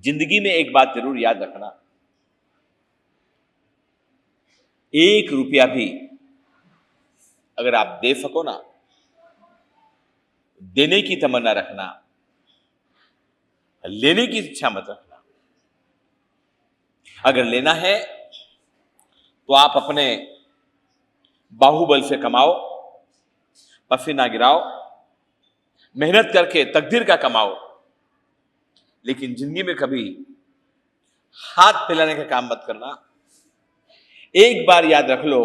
जिंदगी में एक बात जरूर याद रखना, 1 रुपया भी अगर आप दे सको ना, देने की तमन्ना रखना, लेने की इच्छा मत रखना। अगर लेना है तो आप अपने बाहुबल से कमाओ, पसीना गिराओ, मेहनत करके तकदीर का कमाओ, लेकिन जिंदगी में कभी हाथ फैलाने का काम मत करना। एक बार याद रख लो,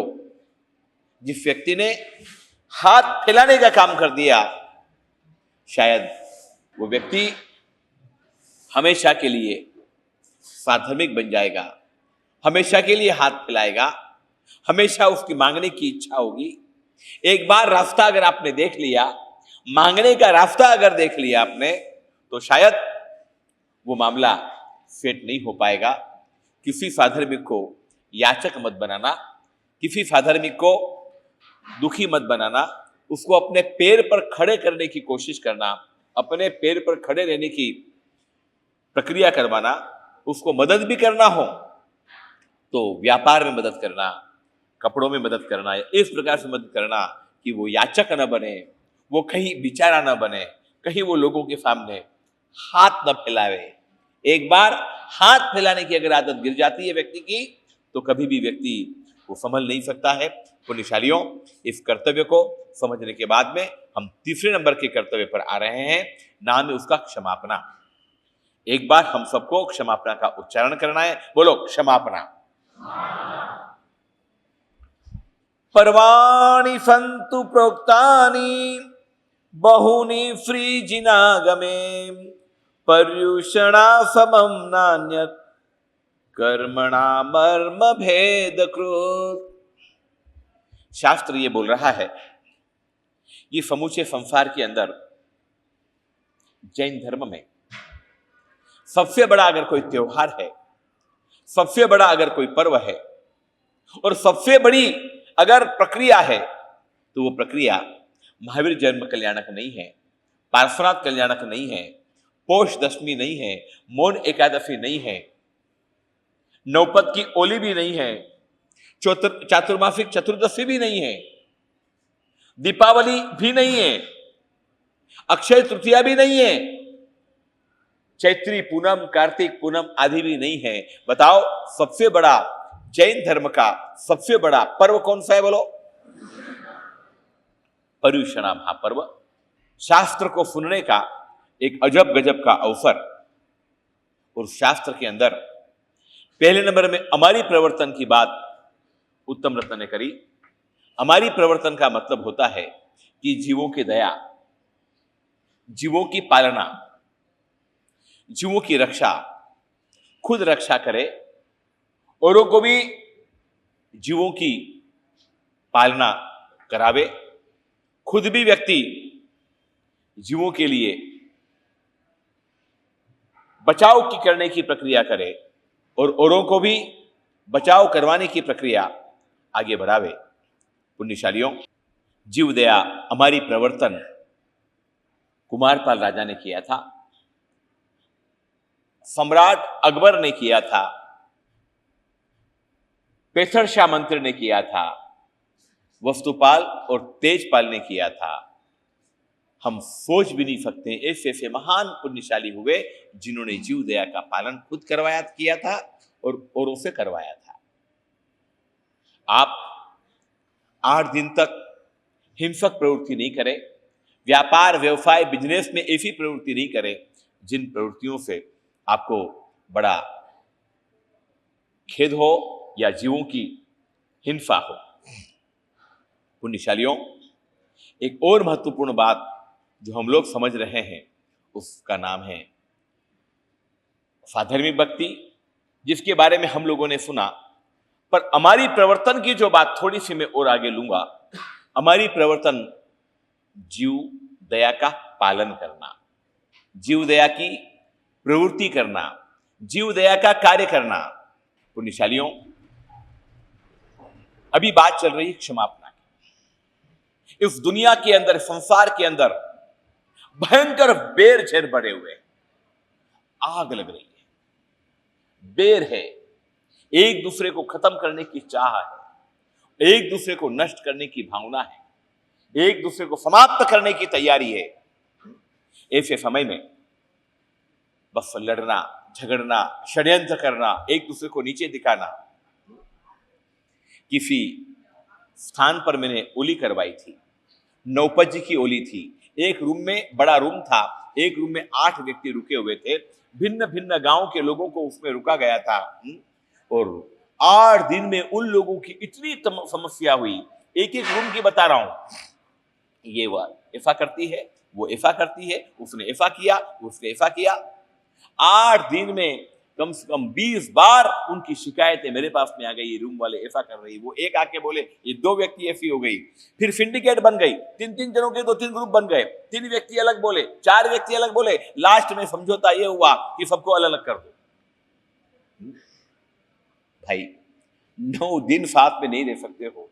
जिस व्यक्ति ने हाथ फैलाने का काम कर दिया, शायद वो व्यक्ति हमेशा के लिए साधर्मिक बन जाएगा, हमेशा के लिए हाथ फैलाएगा, हमेशा उसकी मांगने की इच्छा होगी। एक बार रास्ता अगर आपने देख लिया, मांगने का रास्ता अगर देख लिया आपने, तो शायद वो मामला सेट नहीं हो पाएगा। किसी साधर्मिक को याचक मत बनाना, किसी साधर्मिक को दुखी मत बनाना, उसको अपने पैर पर खड़े करने की कोशिश करना, अपने पैर पर खड़े रहने की प्रक्रिया करवाना, उसको मदद भी करना हो तो व्यापार में मदद करना, कपड़ों में मदद करना, इस प्रकार से मदद करना कि वो याचक न बने, वो कहीं बेचारा न बने, कहीं वो लोगों के सामने हाथ न फैलावे। एक बार हाथ फैलाने की अगर आदत गिर जाती है व्यक्ति की, तो कभी भी व्यक्ति वो संभल नहीं सकता है। पुण्यशालियों, इस कर्तव्य को समझने के बाद में हम तीसरे नंबर के कर्तव्य पर आ रहे हैं, नाम है उसका क्षमापना। एक बार हम सबको क्षमापना का उच्चारण करना है, बोलो क्षमापना। पर्वाणि सन्तु प्रोक्तानि बहुनि सृजिनागमे पर्युषणा समं नान्यत् कर्मणा मर्म भेद कृत। शास्त्र ये बोल रहा है, ये समूचे संसार के अंदर जैन धर्म में सबसे बड़ा अगर कोई त्योहार है, सबसे बड़ा अगर कोई पर्व है, और सबसे बड़ी अगर प्रक्रिया है, तो वो प्रक्रिया महावीर जन्म कल्याणक नहीं है, पार्श्वनाथ कल्याणक नहीं है, पोष दशमी नहीं है, मौन एकादशी नहीं है, नवपद की ओली भी नहीं है, चातुर्मासिक चतुर्दशी भी नहीं है, दीपावली भी नहीं है, अक्षय तृतीया भी नहीं है, चैत्री पूनम, कार्तिक पूनम आदि भी नहीं है। बताओ, सबसे बड़ा जैन धर्म का सबसे बड़ा पर्व कौन सा है? बोलो, पर्युषणा महापर्व। शास्त्र को सुनने का एक अजब गजब का अवसर। और शास्त्र के अंदर पहले नंबर में हमारी प्रवर्तन की बात उत्तम रत्न ने करी। हमारी प्रवर्तन का मतलब होता है कि जीवों की दया, जीवों की पालना, जीवों की रक्षा, खुद रक्षा करे, औरों को भी जीवों की पालना करावे, खुद भी व्यक्ति जीवों के लिए बचाव की करने की प्रक्रिया करे और औरों को भी बचाव करवाने की प्रक्रिया आगे बढ़ावे। पुण्यशालियों, जीव दया हमारी प्रवर्तन कुमारपाल राजा ने किया था, सम्राट अकबर ने किया था, पेथर शाह मंत्री ने किया था, वस्तुपाल और तेजपाल ने किया था। हम सोच भी नहीं सकते ऐसे ऐसे महान पुण्यशाली हुए जिन्होंने जीव दया का पालन खुद करवाया किया था और औरों से करवाया था। आप 8 दिन तक हिंसक प्रवृत्ति नहीं करें, व्यापार व्यवसाय बिजनेस में ऐसी प्रवृत्ति नहीं करें जिन प्रवृत्तियों से आपको बड़ा खेद हो या जीवों की हिंसा हो। पुण्यशालियों, एक और महत्वपूर्ण बात जो हम लोग समझ रहे हैं उसका नाम है साधर्मिक भक्ति, जिसके बारे में हम लोगों ने सुना। पर हमारी प्रवर्तन की जो बात थोड़ी सी मैं और आगे लूंगा, हमारी प्रवर्तन जीव दया का पालन करना, जीव दया की प्रवृत्ति करना, जीव दया का कार्य करना। पुण्यशालियों, अभी बात चल रही है क्षमापना की। इस दुनिया के अंदर, संसार के अंदर भयंकर बेर झेर बढ़े हुए, आग लग रही है, बैर है, एक दूसरे को खत्म करने की चाह है, एक दूसरे को नष्ट करने की भावना है, एक दूसरे को समाप्त करने की तैयारी है। ऐसे समय में बस लड़ना, झगड़ना, षड्यंत्र करना, एक दूसरे को नीचे दिखाना। किसी स्थान पर मैंने ओली करवाई थी, नौपज्य की ओली थी। एक रूम में, बड़ा रूम था, एक रूम में 8 व्यक्ति रुके हुए थे। भिन्न भिन्न गांव के लोगों को उसमें रुका गया था। और 8 दिन में उन लोगों की इतनी समस्या हुई। एक एक रूम की बता रहा हूं, ये वह ऐसा करती है, वो ऐसा करती है, उसने ऐसा किया, उसने ऐसा किया। 8 दिन में कम से कम 20 बार उनकी शिकायतें मेरे पास में आ गई। रूम वाले ऐसा कर रही, वो एक आके बोले, ये 2 व्यक्ति ऐसी हो गई। फिर सिंडिकेट बन गई, 3-3 जनों के 2-3 ग्रुप बन गए। 3 व्यक्ति अलग बोले, 4 व्यक्ति अलग बोले। लास्ट में समझौता ये हुआ कि सबको अलग अलग कर दो। भाई 9 दिन साथ में नहीं रह सकते हो,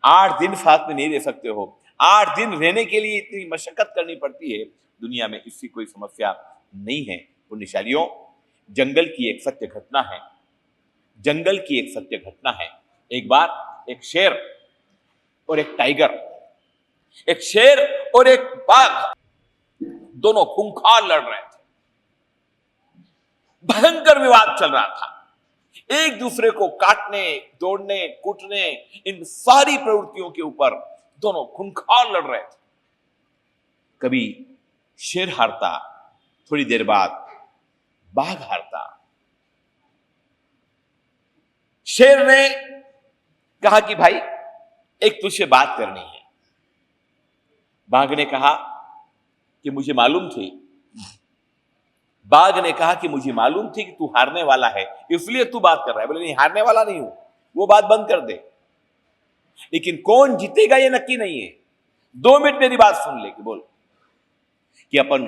8 दिन साथ में नहीं रह सकते हो। 8 दिन रहने के लिए इतनी मशक्कत करनी पड़ती है। दुनिया में इसकी कोई समस्या नहीं है। पुण्यशालियों, जंगल की एक सत्य घटना है, जंगल की एक सत्य घटना है। एक बार एक शेर और एक टाइगर, एक शेर और एक बाघ, दोनों खूंखार लड़ रहे थे। भयंकर विवाद चल रहा था। एक दूसरे को काटने, तोड़ने, कूटने, इन सारी प्रवृत्तियों के ऊपर दोनों खूंखार लड़ रहे थे। कभी शेर हारता, थोड़ी देर बाद बाघ हारता। शेर ने कहा कि भाई एक तुझसे बात करनी है। बाघ ने कहा कि मुझे मालूम थी, बाघ ने कहा कि मुझे मालूम थी कि तू हारने वाला है, इसलिए तू बात कर रहा है। बोले नहीं, हारने वाला नहीं हूं, वो बात बंद कर दे। लेकिन कौन जीतेगा ये नक्की नहीं है। 2 मिनट मेरी बात सुन ले। कि बोल कि अपन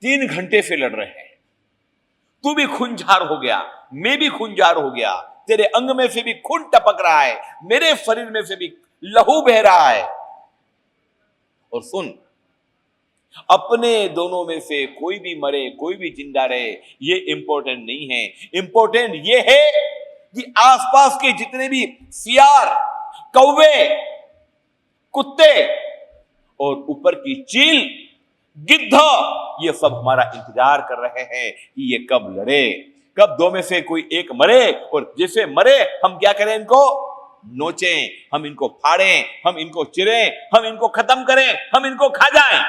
3 घंटे से लड़ रहे हैं, तू भी खूंखार हो गया, मैं भी खूंखार हो गया, तेरे अंग में से भी खून टपक रहा है, मेरे शरीर में से भी लहू बह रहा है। और सुन, अपने दोनों में से कोई भी मरे, कोई भी जिंदा रहे, ये इंपॉर्टेंट नहीं है। इंपॉर्टेंट ये है कि आसपास के जितने भी सियार, कौवे, कुत्ते और ऊपर की चील, गिद्ध, ये सब हमारा इंतजार कर रहे हैं कि ये कब लड़े, कब 2 में से कोई एक मरे। और जैसे मरे हम क्या करें, इनको नोचें, हम इनको फाड़ें, हम इनको चिरें, हम इनको खत्म करें, हम इनको खा जाएं।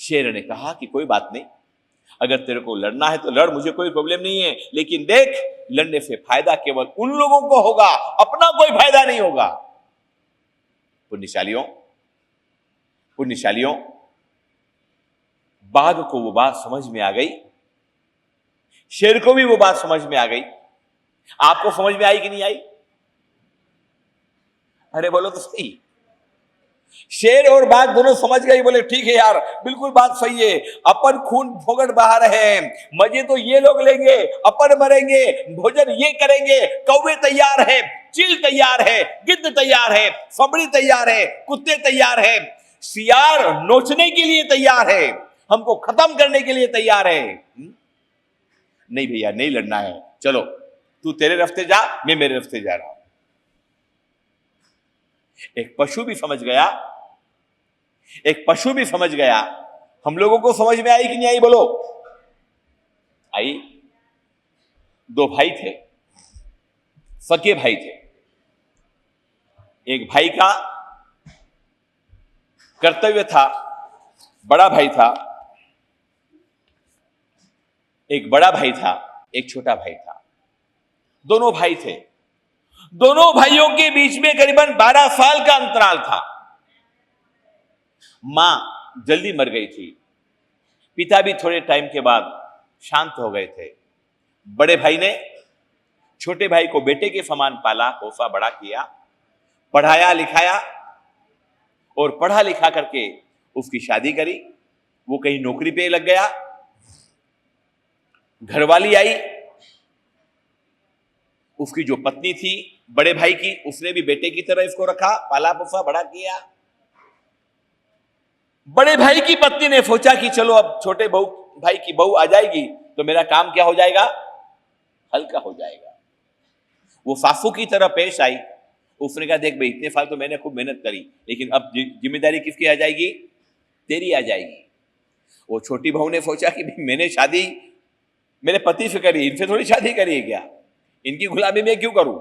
शेर ने कहा कि कोई बात नहीं, अगर तेरे को लड़ना है तो लड़, मुझे कोई प्रॉब्लम नहीं है। लेकिन देख, लड़ने से फायदा केवल उन लोगों को होगा, अपना कोई फायदा नहीं होगा। पुण्यशालियों, पुण्यशालियों, बाघ को वो बात समझ में आ गई, शेर को भी वो बात समझ में आ गई। आपको समझ में आई कि नहीं आई? अरे बोलो तो सही। शेर और बाघ दोनों समझ गए, बोले ठीक है यार, बिल्कुल बात सही है, अपन खून फोगट बहा रहे हैं, मजे तो ये लोग लेंगे, अपन मरेंगे, भोजन ये करेंगे। कौवे तैयार है, चील तैयार है, गिद्ध तैयार है, फबड़ी तैयार है, कुत्ते तैयार है, सियार नोचने के लिए तैयार है, हमको खत्म करने के लिए तैयार है। नहीं भैया, नहीं लड़ना है, चलो तू तेरे रास्ते जा, मैं मेरे रास्ते जा रहा हूं। एक पशु भी समझ गया, एक पशु भी समझ गया। हम लोगों को समझ में आई कि नहीं आई? बोलो। आई। 2 भाई थे, सगे भाई थे। एक भाई का कर्तव्य था, बड़ा भाई था, एक बड़ा भाई था, एक छोटा भाई था। दोनों भाई थे। दोनों भाइयों के बीच में करीबन 12 साल का अंतराल था। मां जल्दी मर गई थी, पिता भी थोड़े टाइम के बाद शांत हो गए थे। बड़े भाई ने छोटे भाई को बेटे के समान पाला, पोसा, बड़ा किया, पढ़ाया लिखाया, और पढ़ा लिखा करके उसकी शादी करी। वो कहीं नौकरी पे लग गया। घरवाली आई, उसकी जो पत्नी थी बड़े भाई की, उसने भी बेटे की तरह इसको रखा, पाला पोसा, बड़ा किया। बड़े भाई की पत्नी ने सोचा कि चलो अब छोटे भाई की बहू आ जाएगी तो मेरा काम क्या हो जाएगा? हल्का हो जाएगा। वो फाफू की तरह पेश आई। उसने कहा देख भाई, इतने साल तो मैंने खूब मेहनत करी, लेकिन अब जिम्मेदारी किसकी आ जाएगी? तेरी आ जाएगी। वो छोटी बहू ने सोचा कि भाई मैंने शादी मेरे पति से करी, इनसे थोड़ी शादी करी है क्या? इनकी गुलामी मैं क्यों करूं?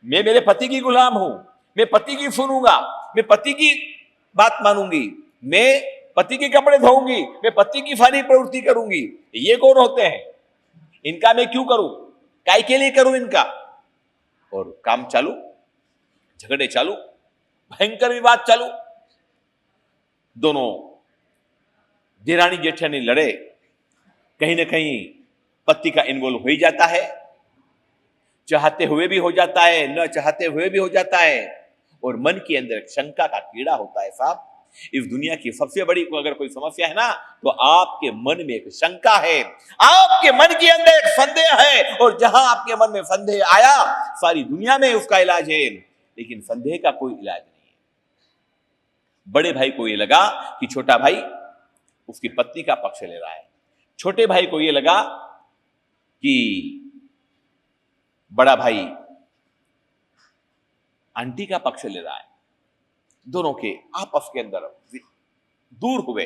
मैं मेरे पति की गुलाम हूं, मैं पति की सुनूंगा, मैं पति की बात मानूंगी, मैं पति के कपड़े धोऊंगी, मैं पति की सारी प्रवृत्ति करूंगी। ये कौन होते हैं? इनका मैं क्यों करूं? काय के लिए करूं इनका? और काम चालू, झगड़े चालू, भयंकर विवाद चालू। दोनों देरानी जेठानी लड़े, कहीं ना कहीं पति का इन्वॉल्व हो ही जाता है, चाहते हुए भी हो जाता है, न चाहते हुए भी हो जाता है। और मन के अंदर एक शंका का कीड़ा होता है। साहब, इस दुनिया की सबसे बड़ी अगर कोई समस्या है ना, तो आपके मन में एक शंका है, आपके मन के अंदर एक संदेह है। और जहां आपके मन में संदेह आया, सारी दुनिया में उसका इलाज है, लेकिन संदेह का कोई इलाज नहीं है। बड़े भाई को यह लगा कि छोटा भाई उसकी पत्नी का पक्ष ले रहा है, छोटे भाई को यह लगा कि बड़ा भाई आंटी का पक्ष ले रहा है। दोनों के आपस के अंदर दूर हुए,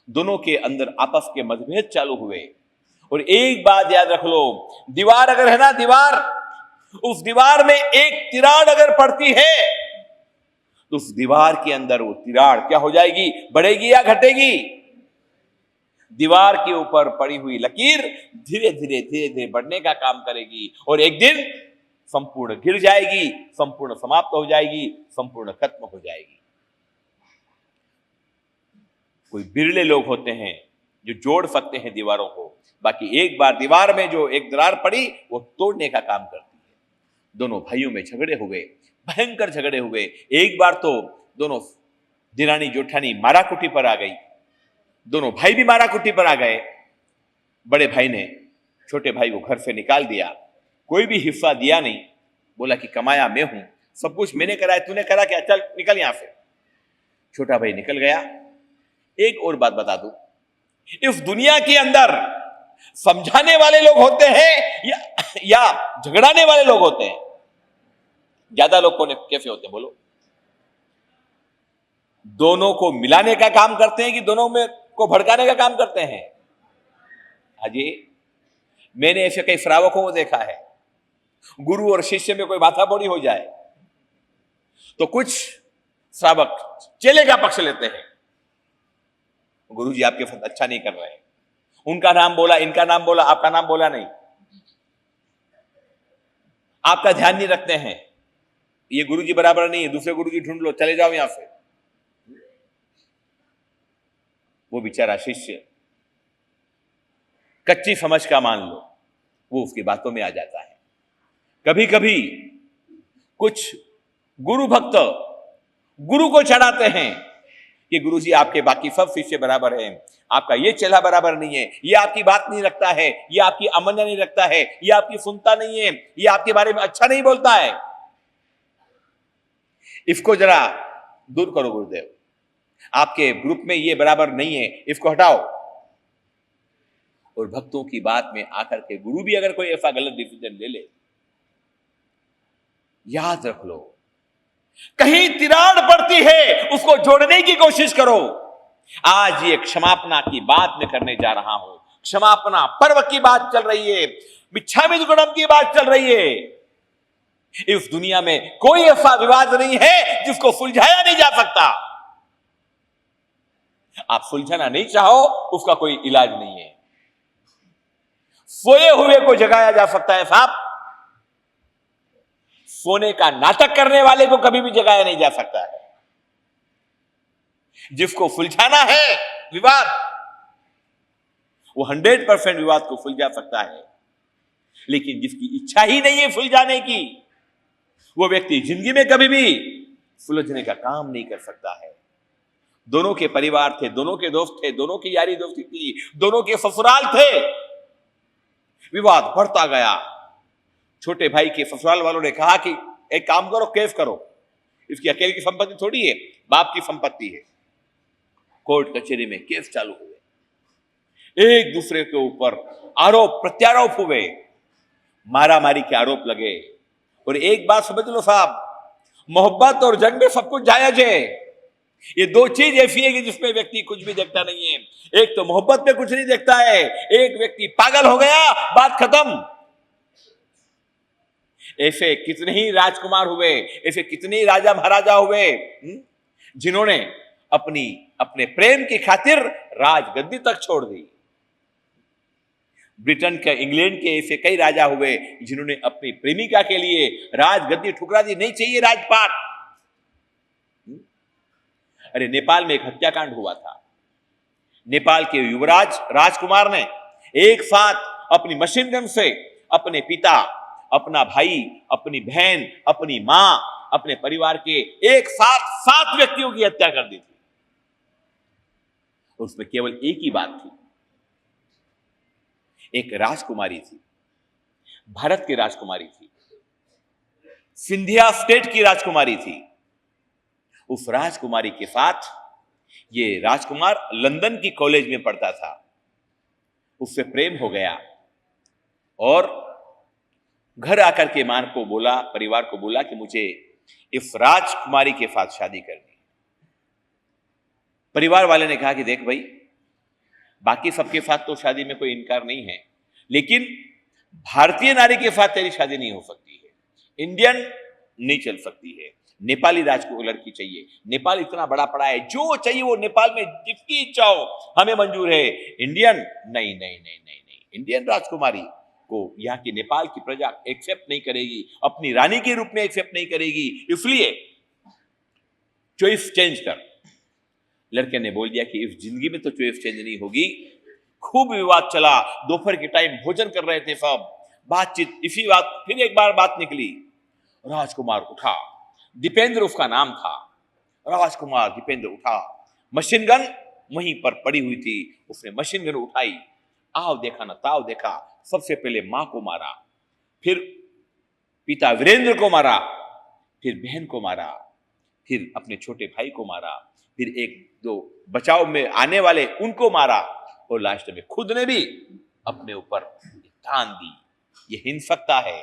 दोनों के अंदर आपस के मतभेद चालू हुए। और एक बात याद रख लो, दीवार अगर है ना, दीवार, उस दीवार में एक तिराड़ अगर पड़ती है, तो उस दीवार के अंदर वो तिराड़ क्या हो जाएगी? बढ़ेगी या घटेगी? दीवार के ऊपर पड़ी हुई लकीर धीरे धीरे धीरे धीरे बढ़ने का काम करेगी, और एक दिन संपूर्ण गिर जाएगी, संपूर्ण समाप्त हो जाएगी, संपूर्ण खत्म हो जाएगी। कोई बिरले लोग होते हैं जो जोड़ सकते हैं दीवारों को, बाकी एक बार दीवार में जो एक दरार पड़ी, वो तोड़ने का काम करती है। दोनों भाइयों में झगड़े हुए, भयंकर झगड़े हुए। एक बार तो दोनों दिरानी जोठानी माराकुटी पर आ गई, दोनों भाई भी माराकुटी पर आ गए। बड़े भाई ने छोटे भाई को घर से निकाल दिया, कोई भी हिस्सा दिया नहीं, बोला कि कमाया मैं हूं, सब कुछ मैंने करा है, तूने करा क्या? चल निकल यहां से। छोटा भाई निकल गया। एक और बात बता दूं, इस दुनिया के अंदर समझाने वाले लोग होते हैं या झगड़ाने वाले लोग होते हैं? ज्यादा लोग कौन कैसे होते हैं बोलो? दोनों को मिलाने का काम करते हैं कि दोनों में को भड़काने का काम करते हैं? हाजी, मैंने ऐसे कई श्रावकों को देखा है, गुरु और शिष्य में कोई बाथाबोड़ी हो जाए तो कुछ श्रावक चेले का पक्ष लेते हैं। गुरु जी आपके साथ अच्छा नहीं कर रहे हैं, उनका नाम बोला, इनका नाम बोला, आपका नाम बोला नहीं, आपका ध्यान नहीं रखते हैं, ये गुरु जी बराबर नहीं है, दूसरे गुरु जी ढूंढ लो, चले जाओ यहां से। वो बेचारा शिष्य कच्ची समझ का मान लो, वो उसकी बातों में आ जाता है। कभी कभी कुछ गुरु भक्त गुरु को चढ़ाते हैं कि गुरु जी आपके बाकी सब शिष्य बराबर हैं, आपका ये चेला बराबर नहीं है, ये आपकी बात नहीं रखता है, ये आपकी अमान्य नहीं रखता है, ये आपकी सुनता नहीं है, ये आपके बारे में अच्छा नहीं बोलता है। इसको जरा दूर करो गुरुदेव, आपके ग्रुप में ये बराबर नहीं है, इसको हटाओ। और भक्तों की बात में आकर के गुरु भी अगर कोई ऐसा गलत डिसीजन ले ले, याद रख लो, कहीं तिराड़ पड़ती है, उसको जोड़ने की कोशिश करो। आज ये क्षमापना की बात मैं करने जा रहा हूं, क्षमापना पर्व की बात चल रही है, मिच्छामि दुक्कडम की बात चल रही है। इस दुनिया में कोई ऐसा विवाद नहीं है जिसको सुलझाया नहीं जा सकता। आप सुलझाना नहीं चाहो, उसका कोई इलाज नहीं है। सोए हुए को जगाया जा सकता है साहब, सोने का नाटक करने वाले को कभी भी जगाया नहीं जा सकता है। जिसको सुलझाना है विवाद, वो 100% विवाद को सुलझा सकता है, लेकिन जिसकी इच्छा ही नहीं है सुलझाने की, वो व्यक्ति जिंदगी में कभी भी सुलझने का काम नहीं कर सकता है। दोनों के परिवार थे, दोनों के दोस्त थे, दोनों की यारी दोस्ती थी, दोनों के ससुराल थे, विवाद बढ़ता गया। छोटे भाई के ससुराल वालों ने कहा कि एक काम करो, केस करो, इसकी अकेले की संपत्ति थोड़ी है, बाप की संपत्ति है। कोर्ट कचहरी में केस चालू हुए, एक दूसरे के ऊपर आरोप प्रत्यारोप हुए, मारामारी के आरोप लगे। और एक बात समझ लो साहब, मोहब्बत और जंग में सब कुछ जायज है। ये दो चीज ऐसी है कि जिसमें व्यक्ति कुछ भी देखता नहीं है। एक तो मोहब्बत में कुछ नहीं देखता है, एक व्यक्ति पागल हो गया, बात खत्म। ऐसे कितने ही राजकुमार हुए, ऐसे कितने ही राजा महाराजा हुए जिन्होंने अपने प्रेम की खातिर राजगद्दी तक छोड़ दी। ब्रिटेन के, इंग्लैंड के ऐसे कई राजा हुए जिन्होंने अपनी प्रेमिका के लिए राजगद्दी ठुकरा दी। नहीं चाहिए राजपाट। अरे नेपाल में एक हत्याकांड हुआ था। नेपाल के युवराज राजकुमार ने एक साथ अपनी मशीन गन से अपने पिता, अपना भाई, अपनी बहन, अपनी मां, अपने परिवार के एक साथ 7 व्यक्तियों की हत्या कर दी थी। उसमें केवल एक ही बात थी, एक राजकुमारी थी, भारत की राजकुमारी थी, सिंधिया स्टेट की राजकुमारी थी। उस राजकुमारी के साथ ये राजकुमार लंदन की कॉलेज में पढ़ता था। उससे प्रेम हो गया और घर आकर के मां को बोला, परिवार को बोला कि मुझे इस राजकुमारी के साथ शादी करनी है। परिवार वाले ने कहा कि देख भाई, बाकी सबके साथ तो शादी में कोई इनकार नहीं है, लेकिन भारतीय नारी के साथ तेरी शादी नहीं हो सकती है। इंडियन नहीं चल सकती है, नेपाली लड़की चाहिए। नेपाल इतना बड़ा पड़ा है, जो चाहिए वो नेपाल में जिसकी इच्छा हो हमें मंजूर है। इंडियन नहीं नहीं नहीं नहीं नहीं, इंडियन राजकुमारी को यहाँ की नेपाल की प्रजा एक्सेप्ट नहीं करेगी, अपनी रानी के रूप में एक्सेप्ट नहीं करेगी, इसलिए चॉइस चेंज कर। लड़के ने बोल दिया कि इस जिंदगी में तो चॉइस चेंज नहीं होगी। खूब विवाद चला, दोपहर के टाइम भोजन कर रहे थे सब, बातचीत, इसी बात फिर एक बार बात निकली। राजकुमार उठा, दीपेंद्र उसका नाम था। राजकुमार दीपेंद्र उठा, मशीन गन वहीं पर पड़ी हुई थी, उसने मशीन गन उठाई, आओ देखा ना ताव देखा। सबसे पहले मां को मारा, फिर पिता वीरेंद्र को मारा, फिर बहन को मारा, फिर अपने छोटे भाई को मारा, फिर एक दो बचाव में आने वाले उनको मारा, और लास्ट में खुद ने भी अपने ऊपर तान दी। ये हिंसकता है।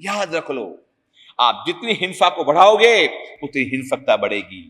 याद रख लो, आप जितनी हिंसा को बढ़ाओगे उतनी हिंसकता बढ़ेगी।